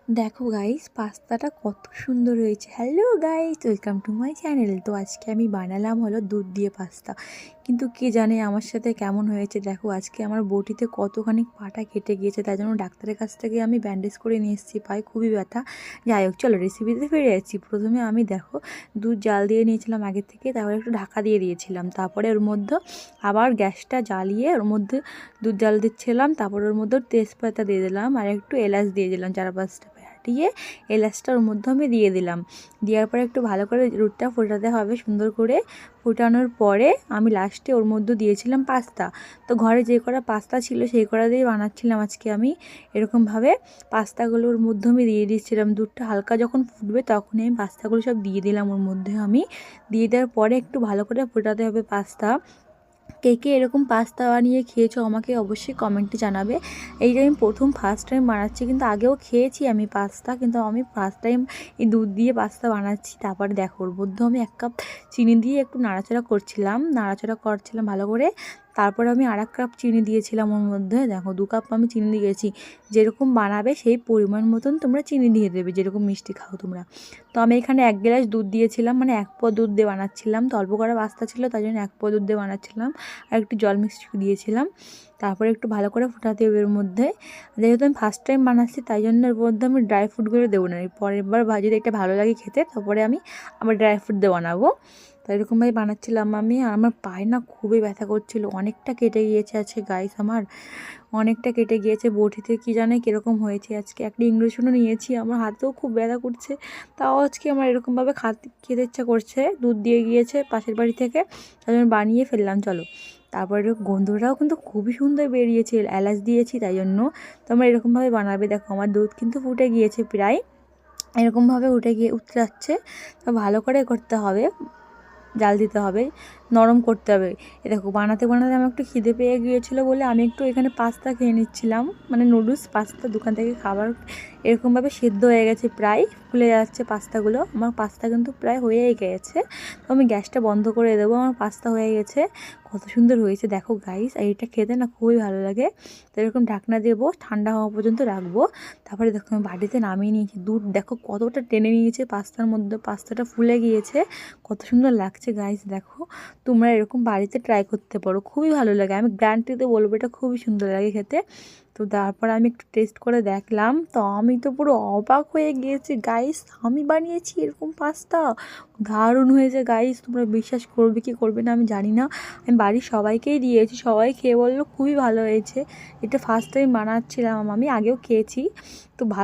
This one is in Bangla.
দেখো গাইস, পাস্তাটা কত সুন্দর হয়েছে। Hello guys, welcome to my channel. তো আজকে আমি বানালাম হলো দুধ দিয়ে পাস্তা, কিন্তু কে জানে আমার সাথে কেমন হয়েছে। দেখো আজকে আমার বটিতে কতখানি পাটা কেটে গিয়েছে, তাই জন্য ডাক্তারের কাছ থেকে আমি ব্যান্ডেজ করে নিয়ে এসেছি, পায়ে খুবই ব্যথা। যাই হোক, চলো রেসিপিতে ফিরে যাচ্ছি। প্রথমে আমি দেখো দুধ জাল দিয়ে নিয়েছিলাম আগে থেকে, তারপরে একটু ঢাকা দিয়ে দিয়েছিলাম, তারপরে ওর মধ্যে আবার গ্যাসটা জ্বালিয়ে ওর মধ্যে দুধ জাল দিচ্ছিলাম, তারপর ওর মধ্যে তেজপাতা দিয়ে দিলাম আর একটু এলাচ দিয়ে দিলাম, 4-5টা ফাটিয়ে এলাচটা ওর মধ্যে আমি দিয়ে দিলাম। দেওয়ার পরে একটু ভালো করে দুধটা ফোটাতে হবে, সুন্দর করে ফোটানোর পরে আমি লাস্টে ওর মধ্যে দিয়েছিলাম পাস্তা। তো ঘরে যে কটা পাস্তা ছিল সেই কটা দিয়ে বানাচ্ছিলাম আজকে আমি। এরকমভাবে পাস্তাগুলো ওর মধ্যে আমি দিয়ে দিচ্ছিলাম। দুধটা হালকা যখন ফুটবে তখনই আমি পাস্তাগুলো সব দিয়ে দিলাম ওর মধ্যে। আমি দিয়ে দেওয়ার পরে একটু ভালো করে ফোটাতে হবে পাস্তা। কে কে এরকম পাস্তা বানিয়ে খেয়েছো আমাকে অবশ্যই কমেন্টে জানাবে। এইটা আমি ফার্স্ট টাইম বানাচ্ছি, কিন্তু আগেও খেয়েছি আমি পাস্তা, কিন্তু আমি ফার্স্ট টাইম এই দুধ দিয়ে পাস্তা বানাচ্ছি। তারপরে দেখো ওর মধ্যে আমি 1 কাপ চিনি দিয়ে একটু নাড়াচাড়া করছিলাম ভালো করে। তারপর আমি আর 1 কাপ চিনি দিয়েছিলাম ওর মধ্যে। দেখো 2 কাপ আমি চিনি দিয়েছি। যেরকম বানাবে সেই পরিমাণ মতন তোমরা চিনি দিয়ে দেবে, যেরকম মিষ্টি খাও তোমরা। তো আমি এখানে 1 গ্লাস দুধ দিয়েছিলাম, মানে 1 পোয়া দুধ দিয়ে বানাচ্ছিলাম। তো অল্প করে পাস্তা ছিল, তাই জন্য 1 পোয়া দুধ দিয়ে বানাচ্ছিলাম আর একটু জল মিষ্টি দিয়েছিলাম। তারপরে একটু ভালো করে ফোটাতে হবে এর মধ্যে। যেহেতু আমি ফার্স্ট টাইম বানাচ্ছি তাই জন্য এর মধ্যে আমি ড্রাই ফ্রুটগুলো দেবো না। পরের বার যদি এটা ভালো লাগে খেতে, তারপরে আমি আবার ড্রাই ফ্রুট দিয়ে বানাবো। তো এরকমভাবে বানাচ্ছিলাম আমি। আর আমার পায়ে না খুবই ব্যথা করছিলো, অনেকটা কেটে গিয়েছে আজকে গাইস, আমার অনেকটা কেটে গিয়েছে। বটিতে কি জানে কীরকম হয়েছে। আজকে একটা ইঞ্জেকশনও নিয়েছি, আমার হাতেও খুব ব্যথা করছে। তাও আজকে আমার এরকমভাবে খেতে ইচ্ছা করছে, দুধ দিয়ে গিয়েছে পাশের বাড়ি থেকে, তাই জন্য বানিয়ে ফেললাম। চলো, তারপরে গন্ধটাও কিন্তু খুবই সুন্দর বেরিয়েছে, এলাচ দিয়েছি তাই জন্য। তোমরা এরকমভাবে বানাবে। দেখো আমার দুধ কিন্তু ফুটে গিয়েছে প্রায়, এরকমভাবে উঠে যাচ্ছে। তো ভালো করে করতে হবে, জাল দিতে হবে, নরম করতে হবে। এ দেখো বানাতে বানাতে আমার একটু খিদে পেয়ে গিয়েছিলো বলে আমি একটু এখানে পাস্তা খেয়ে নিচ্ছিলাম, মানে নুডলস পাস্তা দোকান থেকে খাবার। এরকমভাবে সেদ্ধ হয়ে গেছে, প্রায় ফুলে যাচ্ছে পাস্তাগুলো। আমার পাস্তা কিন্তু প্রায় হয়েই গেছে। তো আমি গ্যাসটা বন্ধ করে দেবো, আমার পাস্তা হয়ে গেছে। কত সুন্দর হয়েছে দেখো গাইস, আর এটা খেতে না খুবই ভালো লাগে। তো এরকম ঢাকনা দেবো, ঠান্ডা হওয়া পর্যন্ত রাখবো। তারপরে দেখো আমি বাটিতে নামিয়ে নিয়েছি। দুধ দেখো কতটা টেনে নিয়েছে পাস্তার মধ্যে, পাস্তাটা ফুলে গিয়েছে, কত সুন্দর লাগছে গাইস। দেখো তোমরা এরকম বাড়িতে ট্রাই করতে পারো, খুবই ভালো লাগে। আমি গ্যারান্টিতে বলবো এটা খুবই সুন্দর লাগে খেতে। তো তারপর আমি একটু টেস্ট করে দেখলাম, তো আমি তো পুরো অবাক হয়ে গিয়েছি গাইস, আমি বানিয়েছি এরকম পাস্তা, দারুণ হয়েছে গাইস। তোমরা বিশ্বাস করবে কি করবে না আমি জানি না। আমি বাড়ির সবাইকেই দিয়েছি, সবাই খেয়ে বললো খুবই ভালো হয়েছে। এটা ফার্স্ট টাইম বানাচ্ছিলাম, আমি আগেও খেয়েছি। তো